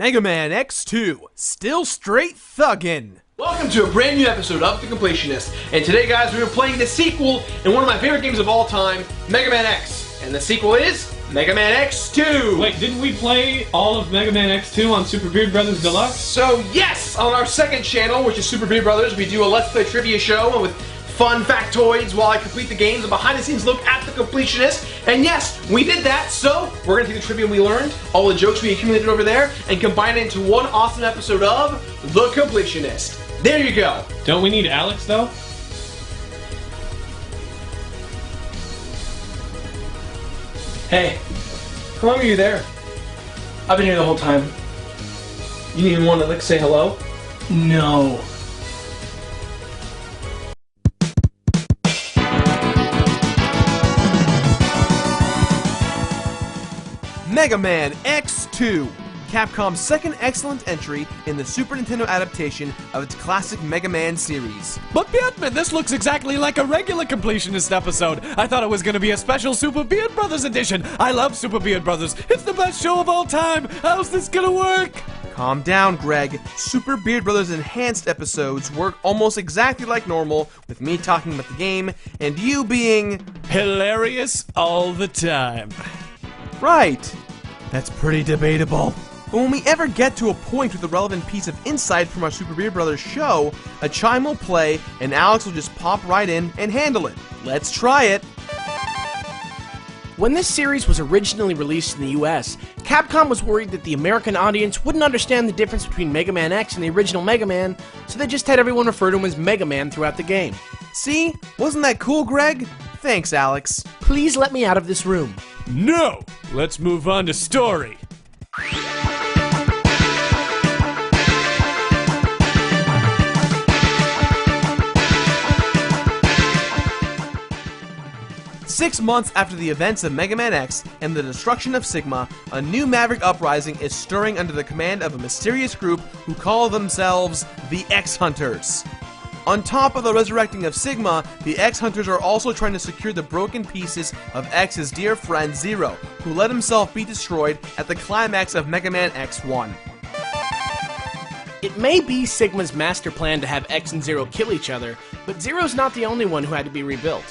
Megaman X2, still straight thuggin'. Welcome to a brand new episode of The Completionist. And today, guys, we are playing the sequel in one of my favorite games of all time, Mega Man X. And the sequel is Mega Man X2. Wait, didn't we play all of Mega Man X2 on Super Beard Brothers Deluxe? So, yes, on our second channel, which is Super Beard Brothers, we do a Let's Play trivia show with fun factoids while I complete the games, a behind-the-scenes look at The Completionist. And yes, we did that, so we're gonna take the trivia we learned, all the jokes we accumulated over there, and combine it into one awesome episode of The Completionist. There you go. Don't we need Alex, though? Hey, how long are you there? I've been here the whole time. You didn't even want to, say hello? No. Mega Man X2, Capcom's second excellent entry in the Super Nintendo adaptation of its classic Mega Man series. But Beardman, this looks exactly like a regular Completionist episode. I thought it was going to be a special Super Beard Brothers edition. I love Super Beard Brothers. It's the best show of all time. How's this gonna work? Calm down, Greg. Super Beard Brothers Enhanced episodes work almost exactly like normal, with me talking about the game, and you being hilarious all the time. Right. That's pretty debatable. But when we ever get to a point with a relevant piece of insight from our Super Beard Brothers show, a chime will play and Alex will just pop right in and handle it. Let's try it. When this series was originally released in the US, Capcom was worried that the American audience wouldn't understand the difference between Mega Man X and the original Mega Man, so they just had everyone refer to him as Mega Man throughout the game. See? Wasn't that cool, Greg? Thanks, Alex. Please let me out of this room. No! Let's move on to story. Six months after the events of Mega Man X and the destruction of Sigma, a new Maverick uprising is stirring under the command of a mysterious group who call themselves the X-Hunters. On top of the resurrecting of Sigma, the X-Hunters are also trying to secure the broken pieces of X's dear friend Zero, who let himself be destroyed at the climax of Mega Man X1. It may be Sigma's master plan to have X and Zero kill each other, but Zero's not the only one who had to be rebuilt.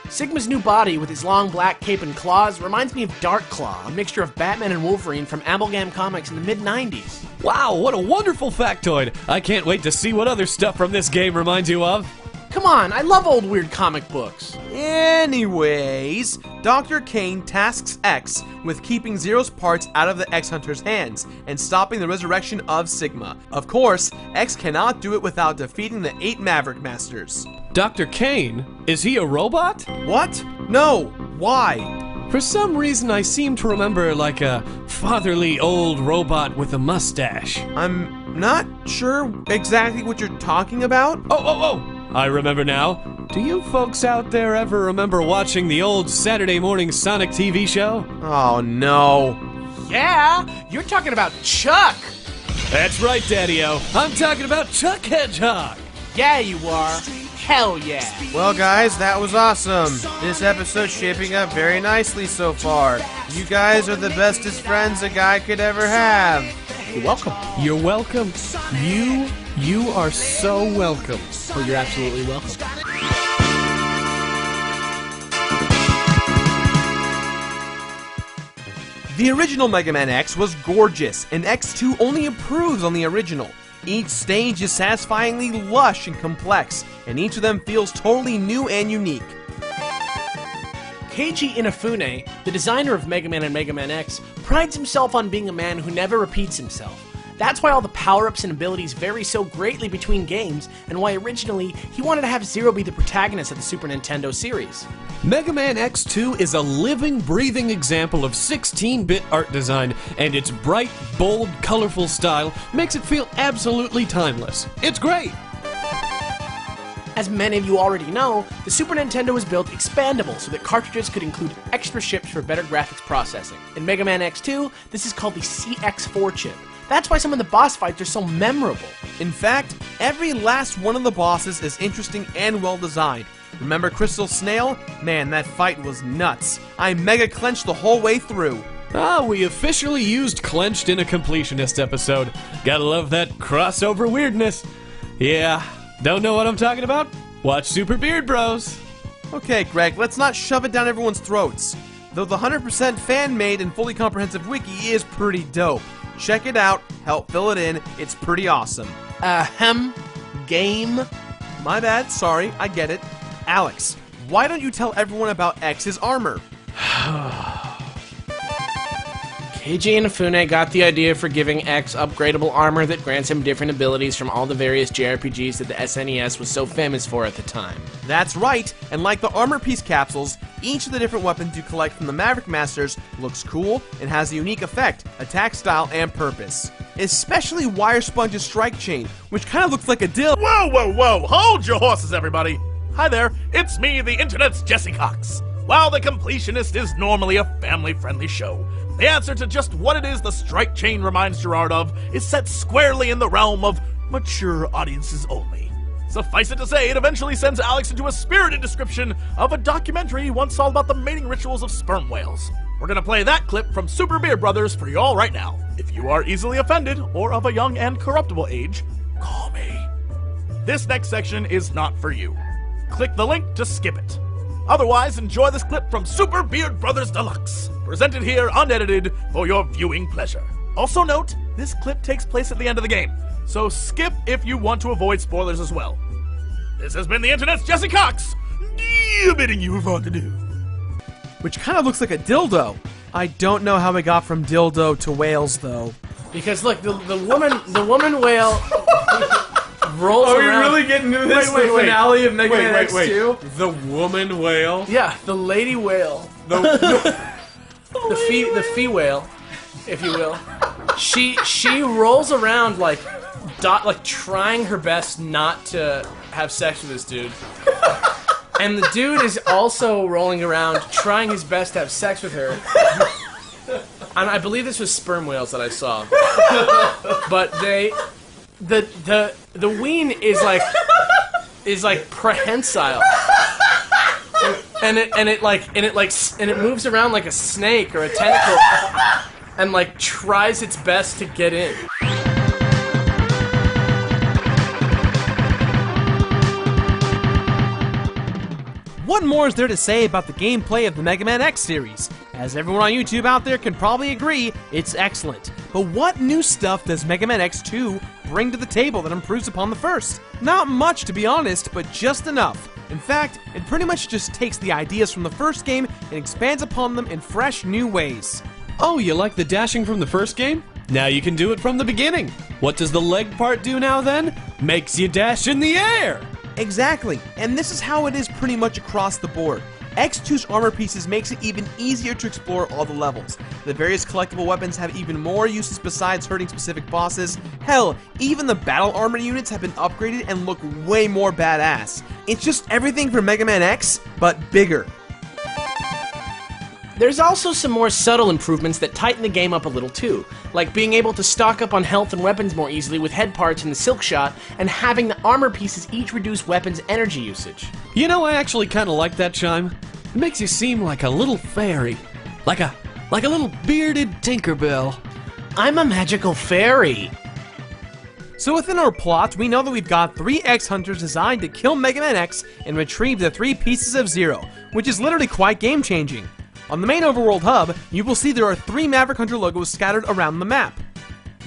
Sigma's new body, with his long black cape and claws, reminds me of Dark Claw, a mixture of Batman and Wolverine from Amalgam Comics in the mid-90s. Wow, what a wonderful factoid! I can't wait to see what other stuff from this game reminds you of. Come on, I love old weird comic books. Anyways, Dr. Kane tasks X with keeping Zero's parts out of the X-Hunters' hands and stopping the resurrection of Sigma. Of course, X cannot do it without defeating the 8 Maverick Masters. Dr. Kane? Is he a robot? What? No. Why? For some reason, I seem to remember like a fatherly old robot with a mustache. I'm not sure exactly what you're talking about. Oh! I remember now. Do you folks out there ever remember watching the old Saturday morning Sonic TV show? Oh, no. Yeah, you're talking about Chuck. That's right, Daddy-O. I'm talking about Chuck Hedgehog. Yeah, you are. Hell yeah. Well, guys, that was awesome. This episode's shaping up very nicely so far. You guys are the bestest friends a guy could ever have. You're welcome. You're welcome. You are so welcome. Oh, you're absolutely welcome. The original Mega Man X was gorgeous, and X2 only improves on the original. Each stage is satisfyingly lush and complex, and each of them feels totally new and unique. Keiji Inafune, the designer of Mega Man and Mega Man X, prides himself on being a man who never repeats himself. That's why all the power-ups and abilities vary so greatly between games, and why originally he wanted to have Zero be the protagonist of the Super Nintendo series. Mega Man X2 is a living, breathing example of 16-bit art design, and its bright, bold, colorful style makes it feel absolutely timeless. It's great! As many of you already know, the Super Nintendo was built expandable so that cartridges could include extra chips for better graphics processing. In Mega Man X2, this is called the CX4 chip. That's why some of the boss fights are so memorable. In fact, every last one of the bosses is interesting and well designed. Remember Crystal Snail? Man, that fight was nuts. I mega clenched the whole way through. Ah, we officially used Clenched in a Completionist episode. Gotta love that crossover weirdness. Yeah, don't know what I'm talking about? Watch Super Beard Bros. Okay, Greg, let's not shove it down everyone's throats. Though the 100% fan-made and fully comprehensive wiki is pretty dope. Check it out, help fill it in, it's pretty awesome. Game? My bad, sorry, I get it. Alex, why don't you tell everyone about X's armor? Keiji Inafune got the idea for giving X upgradable armor that grants him different abilities from all the various JRPGs that the SNES was so famous for at the time. That's right, and like the armor piece capsules, each of the different weapons you collect from the Maverick Masters looks cool and has a unique effect, attack style, and purpose. Especially Wire Sponge's strike chain, which kind of looks like a dill. Whoa, whoa, whoa! Hold your horses, everybody! Hi there, it's me, the internet's Jesse Cox. While The Completionist is normally a family-friendly show, the answer to just what it is the strike chain reminds Gerard of is set squarely in the realm of mature audiences only. Suffice it to say, it eventually sends Alex into a spirited description of a documentary he once saw about the mating rituals of sperm whales. We're gonna play that clip from Super Beard Brothers for y'all right now. If you are easily offended or of a young and corruptible age, call me. This next section is not for you. Click the link to skip it. Otherwise, enjoy this clip from Super Beard Brothers Deluxe, presented here unedited for your viewing pleasure. Also note, this clip takes place at the end of the game, so skip if you want to avoid spoilers as well. This has been the internet's Jesse Cox, bidding you have fun to do. Which kind of looks like a dildo. I don't know how we got from dildo to whales, though. Because look, the woman whale rolls Are we around. really getting into this? Wait, the finale of Mega Man X2? The woman whale? Yeah, the lady whale. The fee whale, if you will. She rolls around like trying her best not to have sex with this dude. And the dude is also rolling around trying his best to have sex with her. And I believe this was sperm whales that I saw. But the ween is like prehensile. And it moves around like a snake or a tentacle and like tries its best to get in. What more is there to say about the gameplay of the Mega Man X series? As everyone on YouTube out there can probably agree, it's excellent. But what new stuff does Mega Man X2 bring to the table that improves upon the first? Not much, to be honest, but just enough. In fact, it pretty much just takes the ideas from the first game and expands upon them in fresh new ways. Oh, you like the dashing from the first game? Now you can do it from the beginning. What does the leg part do now then? Makes you dash in the air! Exactly, and this is how it is pretty much across the board. X2's armor pieces makes it even easier to explore all the levels. The various collectible weapons have even more uses besides hurting specific bosses. Hell, even the battle armor units have been upgraded and look way more badass. It's just everything from Mega Man X, but bigger. There's also some more subtle improvements that tighten the game up a little too, like being able to stock up on health and weapons more easily with head parts in the Silk Shot, and having the armor pieces each reduce weapons' energy usage. You know, I actually kind of like that chime. It makes you seem like a little fairy. Like a little bearded Tinkerbell. I'm a magical fairy. So within our plot, we know that we've got 3 X-Hunters designed to kill Mega Man X and retrieve the 3 pieces of Zero, which is literally quite game-changing. On the main overworld hub, you will see there are 3 Maverick Hunter logos scattered around the map.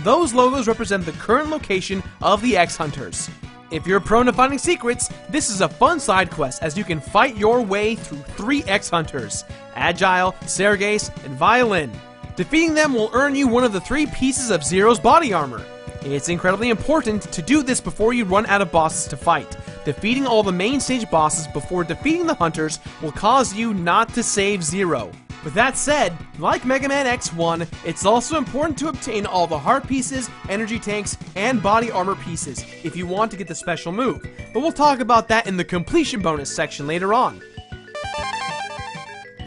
Those logos represent the current location of the X-Hunters. If you're prone to finding secrets, this is a fun side quest as you can fight your way through 3 X-Hunters: Agile, Sergeus, and Violin. Defeating them will earn you one of the 3 pieces of Zero's body armor. It's incredibly important to do this before you run out of bosses to fight. Defeating all the main stage bosses before defeating the Hunters will cause you not to save Zero. With that said, like Mega Man X1, it's also important to obtain all the heart pieces, energy tanks, and body armor pieces if you want to get the special move, but we'll talk about that in the completion bonus section later on.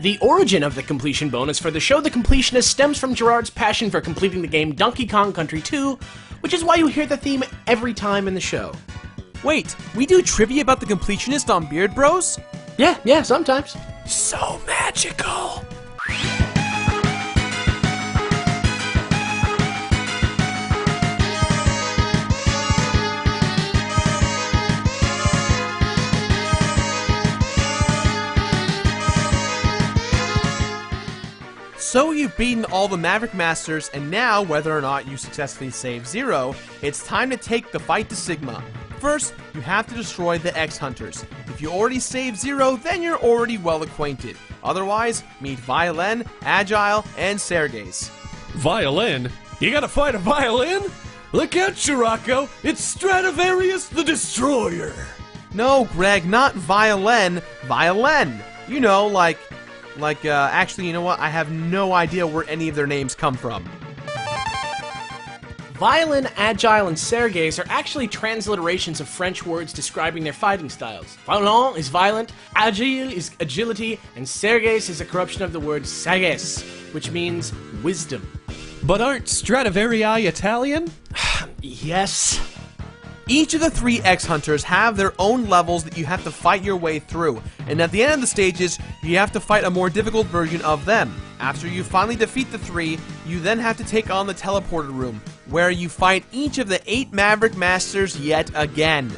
The origin of the completion bonus for the show The Completionist stems from Gerard's passion for completing the game Donkey Kong Country 2, which is why you hear the theme every time in the show. Wait, we do trivia about the Completionist on Beard Bros? Yeah, sometimes. So magical. So you've beaten all the Maverick Masters, and now, whether or not you successfully save Zero, it's time to take the fight to Sigma. First, you have to destroy the X-Hunters. If you already saved Zero, then you're already well acquainted. Otherwise, meet Violin, Agile, and Sergei's. Violin? You gotta fight a violin? Look out, Shirako! It's Stradivarius the Destroyer! No, Greg, not Violin. Violin! You know, actually, you know what? I have no idea where any of their names come from. Violin, Agile, and Sergei's are actually transliterations of French words describing their fighting styles. Violin is violent, Agile is agility, and Sergei's is a corruption of the word sagesse, which means wisdom. But aren't Stradivarii Italian? Yes. Each of the 3 X-Hunters have their own levels that you have to fight your way through, and at the end of the stages, you have to fight a more difficult version of them. After you finally defeat the 3, you then have to take on the teleporter room, where you fight each of the 8 Maverick Masters yet again.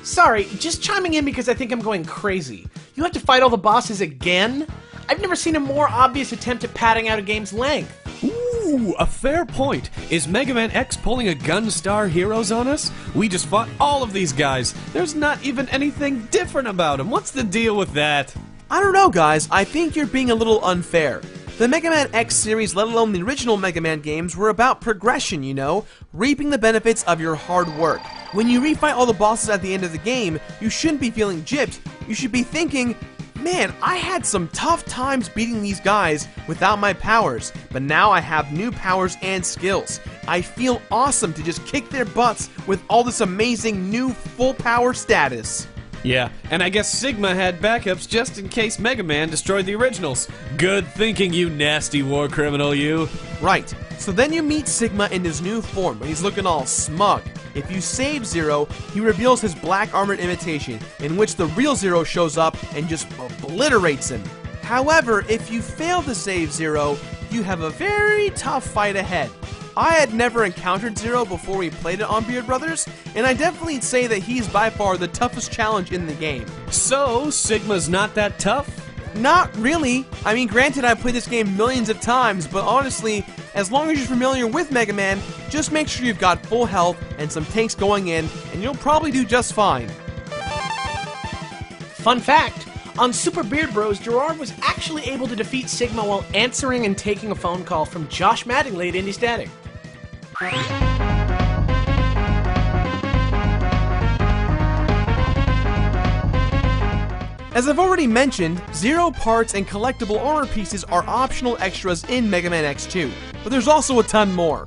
Sorry, just chiming in because I think I'm going crazy. You have to fight all the bosses again? I've never seen a more obvious attempt at padding out a game's length. Ooh, a fair point. Is Mega Man X pulling a Gunstar Heroes on us? We just fought all of these guys. There's not even anything different about them. What's the deal with that? I don't know, guys. I think you're being a little unfair. The Mega Man X series, let alone the original Mega Man games, were about progression, you know? Reaping the benefits of your hard work. When you refight all the bosses at the end of the game, you shouldn't be feeling gypped. You should be thinking, man, I had some tough times beating these guys without my powers, but now I have new powers and skills. I feel awesome to just kick their butts with all this amazing new full power status. Yeah, and I guess Sigma had backups just in case Mega Man destroyed the originals. Good thinking, you nasty war criminal, you. Right, so then you meet Sigma in his new form, and he's looking all smug. If you save Zero, he reveals his black armored imitation, in which the real Zero shows up and just obliterates him. However, if you fail to save Zero, you have a very tough fight ahead. I had never encountered Zero before we played it on Beard Brothers, and I definitely say that he's by far the toughest challenge in the game. So, Sigma's not that tough? Not really. I mean, granted, I've played this game millions of times, but honestly, as long as you're familiar with Mega Man, just make sure you've got full health and some tanks going in, and you'll probably do just fine. Fun fact, on Super Beard Bros, Gerard was actually able to defeat Sigma while answering and taking a phone call from Josh Mattingly at Indie Static. As I've already mentioned, Zero parts and collectible armor pieces are optional extras in Mega Man X2, but there's also a ton more.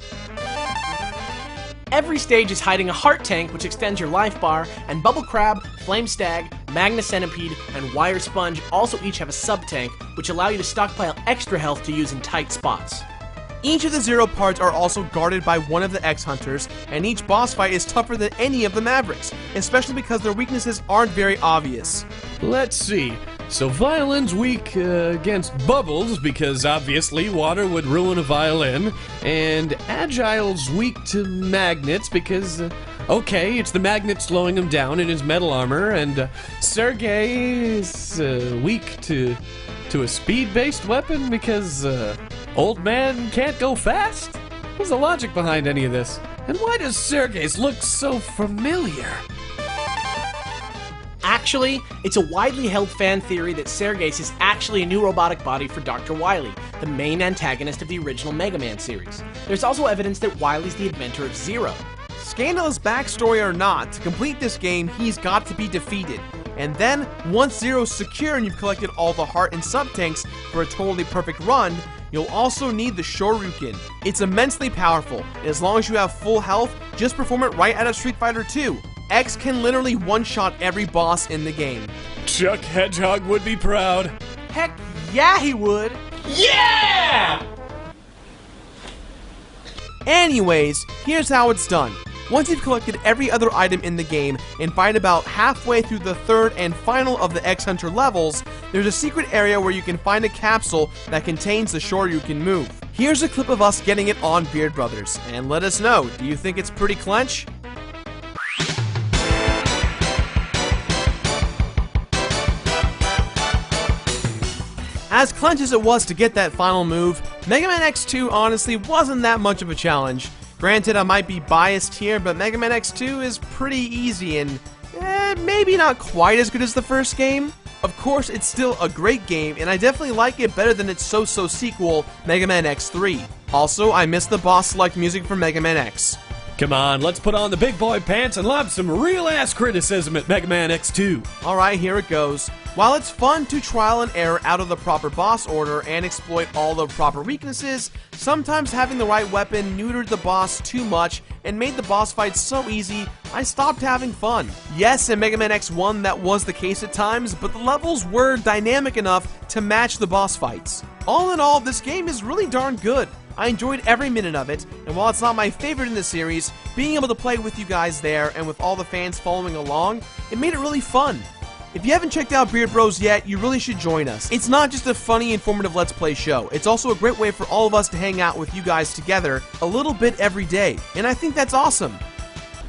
Every stage is hiding a heart tank, which extends your life bar, and Bubble Crab, Flame Stag, Magna Centipede, and Wire Sponge also each have a sub-tank, which allow you to stockpile extra health to use in tight spots. Each of the Zero parts are also guarded by one of the X-Hunters, and each boss fight is tougher than any of the Mavericks, especially because their weaknesses aren't very obvious. Let's see. So Violin's weak against bubbles, because obviously water would ruin a violin, and Agile's weak to magnets, because, okay, it's the magnet slowing him down in his metal armor, and Sergei is weak to a speed-based weapon, because old man can't go fast? What's the logic behind any of this? And why does Sergei's look so familiar? Actually, it's a widely held fan theory that Sergei's is actually a new robotic body for Dr. Wily, the main antagonist of the original Mega Man series. There's also evidence that Wily's the inventor of Zero. Scandalous backstory or not, to complete this game, he's got to be defeated. And then, once Zero's secure and you've collected all the heart and sub-tanks for a totally perfect run, you'll also need the Shoryuken. It's immensely powerful, and as long as you have full health, just perform it right out of Street Fighter 2. X can literally one-shot every boss in the game. Chuck Hedgehog would be proud. Heck yeah, he would! Yeah! Anyways, here's how it's done. Once you've collected every other item in the game and find about halfway through the third and final of the X-Hunter levels, there's a secret area where you can find a capsule that contains the Shoryuken move. Here's a clip of us getting it on Beard Brothers, and let us know, do you think it's pretty clench? As clench as it was to get that final move, Mega Man X2 honestly wasn't that much of a challenge. Granted, I might be biased here, but Mega Man X2 is pretty easy and maybe not quite as good as the first game. Of course, it's still a great game, and I definitely like it better than its so-so sequel, Mega Man X3. Also, I miss the boss select music from Mega Man X. Come on, let's put on the big boy pants and lob some real-ass criticism at Mega Man X2. Alright, here it goes. While it's fun to trial and error out of the proper boss order and exploit all the proper weaknesses, sometimes having the right weapon neutered the boss too much and made the boss fights so easy, I stopped having fun. Yes, in Mega Man X1 that was the case at times, but the levels were dynamic enough to match the boss fights. All in all, this game is really darn good. I enjoyed every minute of it, and while it's not my favorite in the series, being able to play with you guys there and with all the fans following along, it made it really fun. If you haven't checked out Beard Bros yet, you really should join us. It's not just a funny, informative Let's Play show, it's also a great way for all of us to hang out with you guys together a little bit every day, and I think that's awesome.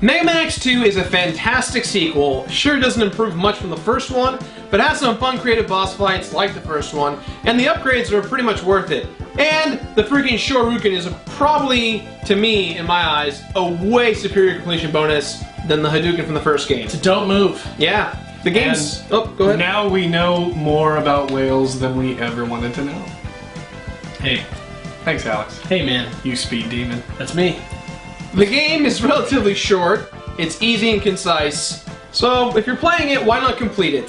Mega Man X2 is a fantastic sequel. Sure doesn't improve much from the first one, but has some fun creative boss fights like the first one, and the upgrades are pretty much worth it. And the freaking Shoryuken is probably, to me, in my eyes, a way superior completion bonus than the Hadouken from the first game. It's a dope move. Yeah. The game's... Oh, go ahead. Now we know more about whales than we ever wanted to know. Hey. Thanks, Alex. Hey, man. You speed demon. That's me. The game is relatively short, it's easy and concise, so if you're playing it, why not complete it?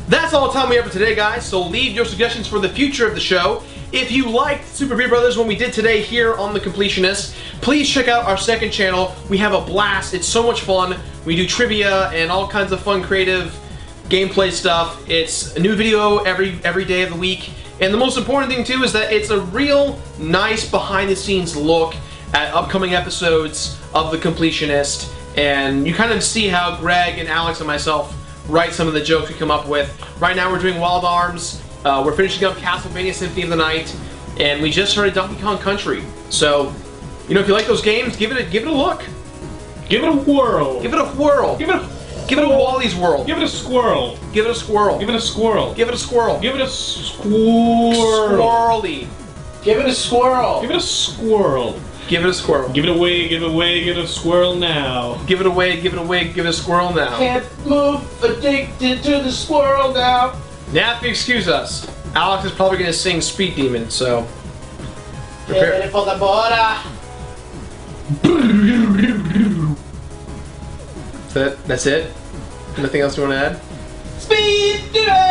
That's all the time we have for today, guys, so leave your suggestions for the future of the show. If you liked Super Beard Brothers when we did today here on The Completionist, please check out our second channel. We have a blast, it's so much fun. We do trivia and all kinds of fun, creative gameplay stuff. It's a new video every day of the week. And the most important thing too is that it's a real nice behind the scenes look at upcoming episodes of The Completionist, and you kind of see how Greg and Alex and myself write some of the jokes we come up with. Right now we're doing Wild Arms, we're finishing up Castlevania Symphony of the Night, and we just started Donkey Kong Country. So, you know, if you like those games, give it a look. Give it a whirl. Give it a whirl. Give it a Wally's World. Give it a squirrel. Give it a squirrel. Give it a squirrel. Give it a squirrel. Give it a squirrel. Squirrely. Give it a squirrel. Give it a squirrel. Give it a squirrel. Give it away, give it away, give it a squirrel now. Give it away, give it away, give it a squirrel now. Can't move, addicted to the squirrel now. Now, if you excuse us, Alex is probably going to sing Speed Demon, so prepare. Ready for the border. That's it? Anything else you want to add? Speed Demon!